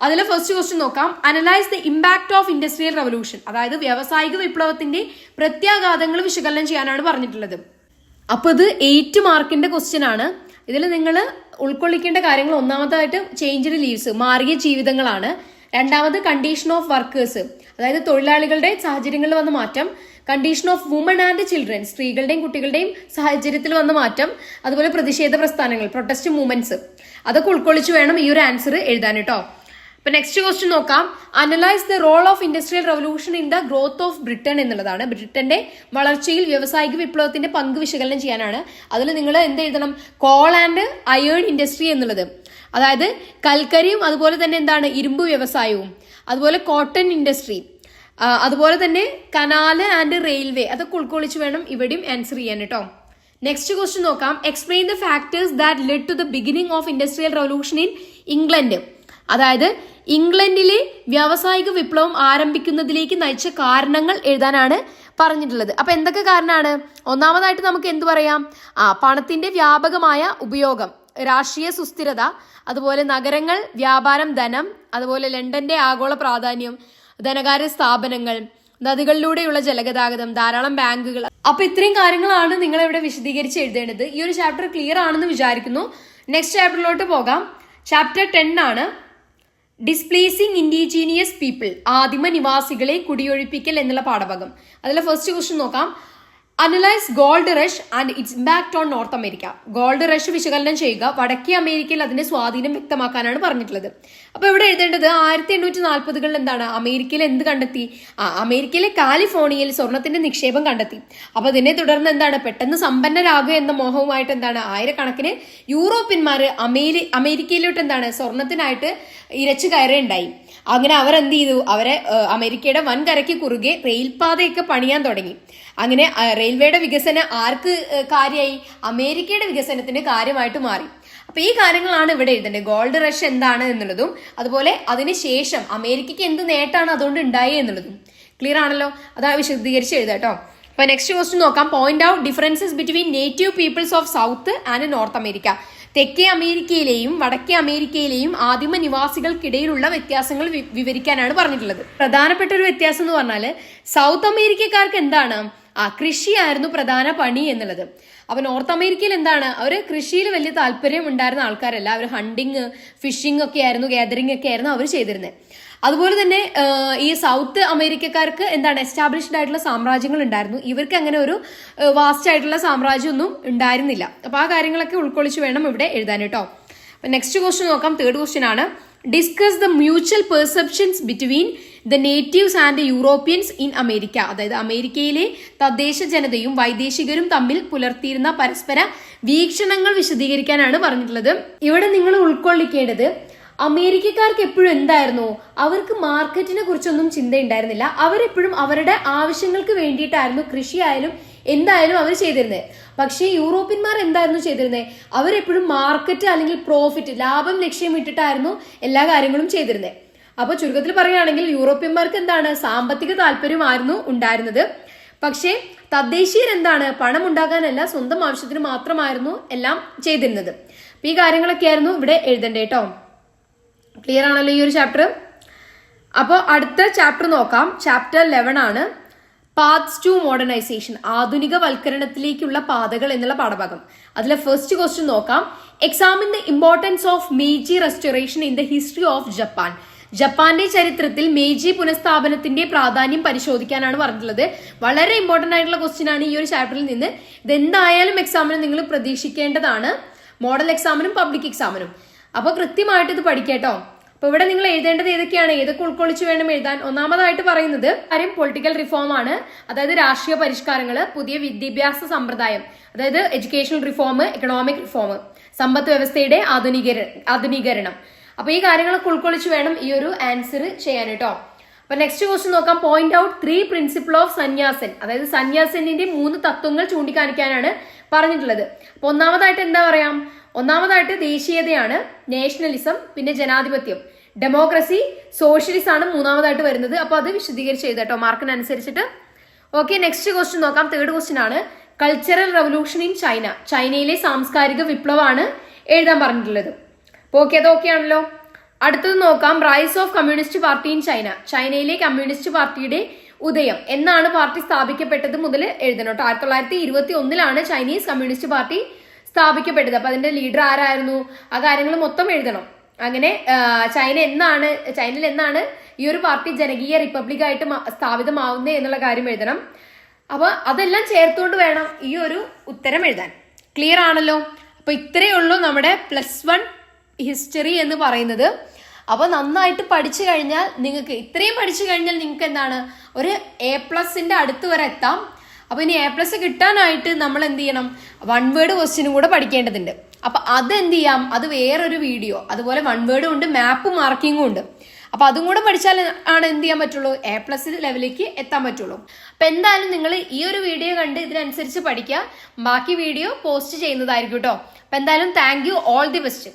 അതിൽ ഫസ്റ്റ് ക്വസ്റ്റ്യൻ നോക്കാം. Analyse the impact of industrial revolution, അതായത് വ്യാവസായിക വിപ്ലവത്തിന്റെ പ്രത്യാഘാതങ്ങൾ വിശകലനം ചെയ്യാനാണ് പറഞ്ഞിട്ടുള്ളത്. അപ്പൊ ഇത് 8 മാർക്കിന്റെ ക്വസ്റ്റ്യൻ ആണ്. ഇതിൽ നിങ്ങൾ ഉൾക്കൊള്ളിക്കേണ്ട കാര്യങ്ങൾ ഒന്നാമതായിട്ട് ചേഞ്ച്ഡ് ലീവ്സ്, മാറിയ ജീവിതങ്ങളാണ്. രണ്ടാമത് കണ്ടീഷൻ ഓഫ് വർക്കേഴ്സ്, അതായത് തൊഴിലാളികളുടെ സാഹചര്യങ്ങളിൽ വന്ന മാറ്റം. Condition of woman and children, സ്ത്രീകളുടെയും കുട്ടികളുടെയും സാഹചര്യത്തിൽ വന്ന മാറ്റം, അതുപോലെ പ്രതിഷേധ പ്രസ്ഥാനങ്ങൾ, പ്രൊട്ടസ്റ്റ് മൂവ്മെന്റ്സ്, അതൊക്കെ ഉൾക്കൊള്ളിച്ച് വേണം ഈ ഒരു ആൻസർ എഴുതാൻ കേട്ടോ. അപ്പൊ നെക്സ്റ്റ് ക്വസ്റ്റ്യൻ നോക്കാം. Analyse the role of industrial revolution in the growth of Britain എന്നുള്ളതാണ്. ബ്രിട്ടന്റെ വളർച്ചയിൽ വ്യാവസായിക വിപ്ലവത്തിന്റെ പങ്ക് വിശകലനം ചെയ്യാനാണ്. അതിൽ നിങ്ങൾ എന്ത് എഴുതണം? കോൾ ആൻഡ് അയേൺ ഇൻഡസ്ട്രി എന്നുള്ളത്, അതായത് കൽക്കരിയും അതുപോലെ തന്നെ എന്താണ് ഇരുമ്പ് വ്യവസായവും, അതുപോലെ കോട്ടൺ ഇൻഡസ്ട്രി, അതുപോലെ തന്നെ കനാല് ആൻഡ് റെയിൽവേ, അതൊക്കെ ഉൾക്കൊള്ളിച്ച് വേണം ഇവിടെയും ആൻസർ ചെയ്യാൻ കേട്ടോ. നെക്സ്റ്റ് ക്വസ്റ്റ്യൻ നോക്കാം. Explain the factors that led to the beginning of industrial revolution in England. അതായത് ഇംഗ്ലണ്ടിലെ വ്യാവസായിക വിപ്ലവം ആരംഭിക്കുന്നതിലേക്ക് നയിച്ച കാരണങ്ങൾ എഴുതാനാണ് പറഞ്ഞിട്ടുള്ളത്. അപ്പൊ എന്തൊക്കെ കാരണമാണ്? ഒന്നാമതായിട്ട് നമുക്ക് എന്ത് പറയാം? പണത്തിന്റെ വ്യാപകമായ ഉപയോഗം, രാഷ്ട്രീയ സുസ്ഥിരത, അതുപോലെ നഗരങ്ങൾ, വ്യാപാരം, ധനം, അതുപോലെ ലണ്ടന്റെ ആഗോള പ്രാധാന്യം, ധനകാര്യ സ്ഥാപനങ്ങൾ, നദികളിലൂടെയുള്ള ജലഗതാഗതം, ധാരാളം ബാങ്കുകൾ. അപ്പൊ ഇത്രയും കാര്യങ്ങളാണ് നിങ്ങൾ ഇവിടെ വിശദീകരിച്ച് എഴുതേണ്ടത്. ഈ ഒരു ചാപ്റ്റർ ക്ലിയർ ആണെന്ന് വിചാരിക്കുന്നു. നെക്സ്റ്റ് ചാപ്റ്ററിലോട്ട് പോകാം. ചാപ്റ്റർ 10 ആണ് ഡിസ്പ്ലേസിംഗ് ഇൻഡിജീനിയസ് പീപ്പിൾ, ആദിമ നിവാസികളെ കുടിയൊഴിപ്പിക്കൽ എന്നുള്ള പാഠഭാഗം. അതിലെ ഫസ്റ്റ് ക്വസ്റ്റ്യൻ നോക്കാം. Analyse gold rush and it's impact on north America. Gold rush വിശകലനം ചെയ്യുക, വടക്കേ അമേരിക്കയിൽ അതിന്റെ സ്വാധീനം വ്യക്തമാക്കാനാണ് പറഞ്ഞിട്ടുള്ളത്. അപ്പൊ ഇവിടെ എഴുതേണ്ടത് 1840-കളിൽ എന്താണ് അമേരിക്കയിൽ എന്ത് കണ്ടെത്തി? അമേരിക്കയിലെ കാലിഫോർണിയയിൽ സ്വർണത്തിന്റെ നിക്ഷേപം കണ്ടെത്തി. അപ്പൊ ഇതിനെ തുടർന്ന് എന്താണ് പെട്ടെന്ന് സമ്പന്നരാകുക എന്ന മോഹവുമായിട്ട് എന്താണ് ആയിരക്കണക്കിന് യൂറോപ്യന്മാര് അമേരിക്കയിലോട്ട് എന്താണ് സ്വർണത്തിനായിട്ട് ഇരച്ചു കയറുകയുണ്ടായി. അങ്ങനെ അവർ എന്ത് ചെയ്തു? അവരെ അമേരിക്കയുടെ വൻകരയ്ക്ക് കുറുകെ റെയിൽപാതയൊക്കെ പണിയാൻ തുടങ്ങി. അങ്ങനെ റെയിൽവേയുടെ വികസനം ആർക്ക് കാര്യമായി? അമേരിക്കയുടെ വികസനത്തിന് കാര്യമായിട്ട് മാറി. അപ്പൊ ഈ കാര്യങ്ങളാണ് ഇവിടെ എഴുതേണ്ടത്. ഗോൾഡ് റഷ് എന്താണ് എന്നുള്ളതും, അതുപോലെ അതിനുശേഷം അമേരിക്കയ്ക്ക് എന്ത് നേട്ടാണ് അതുകൊണ്ട് ഉണ്ടായി എന്നുള്ളതും ക്ലിയർ ആണല്ലോ. അതാ വിശദീകരിച്ച് എഴുതാം കേട്ടോ. അപ്പൊ നെക്സ്റ്റ് ക്വസ്റ്റ്യൻ നോക്കാം. Point out differences between native people's of south and north America. തെക്കേ അമേരിക്കയിലെയും വടക്കേ അമേരിക്കയിലെയും ആദിമ നിവാസികൾക്കിടയിലുള്ള വ്യത്യാസങ്ങൾ വിവരിക്കാനാണ് പറഞ്ഞിട്ടുള്ളത്. പ്രധാനപ്പെട്ട ഒരു വ്യത്യാസം എന്ന് പറഞ്ഞാൽ സൗത്ത് അമേരിക്കക്കാർക്ക് എന്താണ്? കൃഷിയായിരുന്നു പ്രധാന പണി എന്നുള്ളത്. അപ്പൊ നോർത്ത് അമേരിക്കയിൽ എന്താണ്? അവര് കൃഷിയിൽ വലിയ താല്പര്യം ഉണ്ടായിരുന്ന ആൾക്കാരല്ല. അവർ ഹണ്ടിങ്, ഫിഷിംഗ് ഒക്കെ ആയിരുന്നു, ഗാദറിംഗ് ഒക്കെ ആയിരുന്നു അവർ ചെയ്തിരുന്നത്. അതുപോലെ തന്നെ ഈ സൗത്ത് അമേരിക്കക്കാർക്ക് എന്താണ് എസ്റ്റാബ്ലിഷ്ഡ് ആയിട്ടുള്ള സാമ്രാജ്യങ്ങൾ ഉണ്ടായിരുന്നു. ഇവർക്ക് അങ്ങനെ ഒരു വാസ്റ്റ് ആയിട്ടുള്ള സാമ്രാജ്യമൊന്നും ഉണ്ടായിരുന്നില്ല. അപ്പൊ ആ കാര്യങ്ങളൊക്കെ ഉൾക്കൊള്ളിച്ച് വേണം ഇവിടെ എഴുതാൻ കേട്ടോ. അപ്പൊ നെക്സ്റ്റ് ക്വസ്റ്റ്യൻ നോക്കാം. തേർഡ് ക്വസ്റ്റ്യൻ ആണ്. Discuss the mutual perceptions between the natives and Europeans in America. അതായത് അമേരിക്കയിലെ തദ്ദേശ ജനതയും വൈദേശികരും തമ്മിൽ പുലർത്തിയിരുന്ന പരസ്പര വീക്ഷണങ്ങൾ വിശദീകരിക്കാനാണ് പറഞ്ഞിട്ടുള്ളത്. ഇവിടെ നിങ്ങൾ ഉൾക്കൊള്ളിക്കേണ്ടത് അമേരിക്കക്കാർക്ക് എപ്പോഴും എന്തായിരുന്നു? അവർക്ക് മാർക്കറ്റിനെ കുറിച്ചൊന്നും ചിന്തയുണ്ടായിരുന്നില്ല. അവരെപ്പോഴും അവരുടെ ആവശ്യങ്ങൾക്ക് വേണ്ടിയിട്ടായിരുന്നു കൃഷിയായാലും എന്തായാലും അവർ ചെയ്തിരുന്നത്. പക്ഷേ യൂറോപ്യന്മാർ എന്തായിരുന്നു ചെയ്തിരുന്നത്? അവരെപ്പോഴും മാർക്കറ്റ് അല്ലെങ്കിൽ പ്രോഫിറ്റ്, ലാഭം ലക്ഷ്യമിട്ടിട്ടായിരുന്നു എല്ലാ കാര്യങ്ങളും ചെയ്തിരുന്നത്. അപ്പൊ ചുരുക്കത്തിൽ പറയുകയാണെങ്കിൽ യൂറോപ്യന്മാർക്ക് എന്താണ് സാമ്പത്തിക താല്പര്യമായിരുന്നു ഉണ്ടായിരുന്നത്. പക്ഷേ തദ്ദേശീയർ എന്താണ് പണം ഉണ്ടാക്കാനല്ല, സ്വന്തം ആവശ്യത്തിന് മാത്രമായിരുന്നു എല്ലാം ചെയ്തിരുന്നത്. അപ്പൊ ഈ കാര്യങ്ങളൊക്കെ ആയിരുന്നു ഇവിടെ എഴുതണ്ടേ കേട്ടോ. ക്ലിയർ ആണല്ലോ ഈ ഒരു ചാപ്റ്റർ. അപ്പോൾ അടുത്ത ചാപ്റ്റർ നോക്കാം. ചാപ്റ്റർ 11 ആണ് പാത്സ് ടു മോഡേണൈസേഷൻ, ആധുനിക വൽക്കരണത്തിലേക്കുള്ള പാതകൾ എന്നുള്ള പാഠഭാഗം. അതിലെ ഫസ്റ്റ് ക്വസ്റ്റ്യൻ നോക്കാം. Examine the importance of Meiji restoration in the history of Japan. ജപ്പാന്റെ ചരിത്രത്തിൽ മേജി പുനഃസ്ഥാപനത്തിന്റെ പ്രാധാന്യം പരിശോധിക്കാനാണ് പറഞ്ഞിട്ടുള്ളത്. വളരെ ഇമ്പോർട്ടന്റ് ആയിട്ടുള്ള ക്വസ്റ്റ്യൻ ആണ് ഈ ഒരു ചാപ്റ്ററിൽ നിന്ന്. ഇതെന്തായാലും എക്സാമിന് നിങ്ങൾ പ്രതീക്ഷിക്കേണ്ടതാണ്, മോഡൽ എക്സാമിനും പബ്ലിക് എക്സാമിനും. അപ്പൊ കൃത്യമായിട്ട് ഇത് പഠിക്കേട്ടോ. അപ്പൊ ഇവിടെ നിങ്ങൾ എഴുതേണ്ടത് ഏതൊക്കെയാണ്, ഏതൊക്കെ ഉൾക്കൊള്ളിച്ച് വേണം എഴുതാൻ? ഒന്നാമതായിട്ട് പറയുന്നത് കാര്യം പൊളിറ്റിക്കൽ റിഫോം ആണ്. അതായത് രാഷ്ട്രീയ പരിഷ്കാരങ്ങൾ, പുതിയ വിദ്യാഭ്യാസ സമ്പ്രദായം, അതായത് എഡ്യൂക്കേഷണൽ റിഫോം, എക്കണോമിക് റിഫോം, സമ്പദ് വ്യവസ്ഥയുടെ ആധുനീകരണം. അപ്പൊ ഈ കാര്യങ്ങളൊക്കെ ഉൾക്കൊള്ളിച്ച് വേണം ഈ ഒരു ആൻസർ ചെയ്യാൻ കേട്ടോ. അപ്പൊ നെക്സ്റ്റ് ക്വസ്റ്റ്യൻ നോക്കാം. Point out 3 principle of സന്യാസൻ. അതായത് സന്യാസന്റെ 3 തത്വങ്ങൾ ചൂണ്ടിക്കാണിക്കാനാണ് പറഞ്ഞിട്ടുള്ളത്. അപ്പൊ ഒന്നാമതായിട്ട് എന്താ പറയാം? ഒന്നാമതായിട്ട് ദേശീയതയാണ്, നാഷണലിസം, പിന്നെ ജനാധിപത്യം, ഡെമോക്രസി, സോഷ്യലിസം ആണ് മൂന്നാമതായിട്ട് വരുന്നത്. അപ്പൊ അത് വിശദീകരിച്ച് എഴുതാട്ടോ മാർക്കിനനുസരിച്ചിട്ട്. ഓക്കെ, നെക്സ്റ്റ് ക്വസ്റ്റ്യൻ നോക്കാം. തേർഡ് ക്വസ്റ്റ്യൻ ആണ് കൾച്ചറൽ റവല്യൂഷൻ ഇൻ ചൈന. ചൈനയിലെ സാംസ്കാരിക വിപ്ലവമാണ് എഴുതാൻ പറഞ്ഞിട്ടുള്ളത്. അപ്പൊ ഓക്കെ, അത് ഓക്കെ ആണല്ലോ. അടുത്തത് നോക്കാം. Rise of communist party in China. ചൈനയിലെ കമ്മ്യൂണിസ്റ്റ് പാർട്ടിയുടെ ഉദയം. എന്നാണ് പാർട്ടി സ്ഥാപിക്കപ്പെട്ടത് മുതൽ എഴുതണം കേട്ടോ. 1921 ചൈനീസ് കമ്മ്യൂണിസ്റ്റ് പാർട്ടി സ്ഥാപിക്കപ്പെട്ടത്. അപ്പൊ അതിന്റെ ലീഡർ ആരായിരുന്നു? ആ കാര്യങ്ങൾ മൊത്തം എഴുതണം. അങ്ങനെ ചൈനയിൽ എന്നാണ് ഈ ഒരു പാർട്ടി ജനകീയ റിപ്പബ്ലിക് ആയിട്ട് സ്ഥാപിതമാവുന്നത് എന്നുള്ള കാര്യം എഴുതണം. അപ്പൊ അതെല്ലാം ചേർത്തുകൊണ്ട് വേണം ഈ ഒരു ഉത്തരം എഴുതാൻ. ക്ലിയർ ആണല്ലോ? അപ്പൊ ഇത്രയേ ഉള്ളൂ നമ്മുടെ +1 ഹിസ്റ്ററി എന്ന് പറയുന്നത്. അപ്പൊ നന്നായിട്ട് പഠിച്ചു കഴിഞ്ഞാൽ നിങ്ങൾക്ക് ഇത്രയും പഠിച്ചു കഴിഞ്ഞാൽ നിങ്ങൾക്ക് എന്താണ് ഒരു A+ അടുത്ത് വരെ എത്താം. അപ്പൊ ഇനി A+ കിട്ടാനായിട്ട് നമ്മൾ എന്ത് ചെയ്യണം? 1 വേർഡ് ക്വസ്റ്റ്യനും കൂടെ പഠിക്കേണ്ടതുണ്ട്. അപ്പൊ അത് എന്ത് ചെയ്യാം? അത് വേറൊരു വീഡിയോ. അതുപോലെ 1 വേർഡും ഉണ്ട്, മാപ്പ് മാർക്കിങ്ങും ഉണ്ട്. അപ്പൊ അതും കൂടെ പഠിച്ചാൽ ആണ് എന്ത് ചെയ്യാൻ പറ്റുള്ളൂ? A+ ലെവലിലേക്ക് എത്താൻ പറ്റുള്ളൂ. അപ്പൊ എന്തായാലും നിങ്ങൾ ഈ ഒരു വീഡിയോ കണ്ട് ഇതിനനുസരിച്ച് പഠിക്കുക. ബാക്കി വീഡിയോ പോസ്റ്റ് ചെയ്യുന്നതായിരിക്കും കേട്ടോ. അപ്പൊ എന്തായാലും thank you, all the best.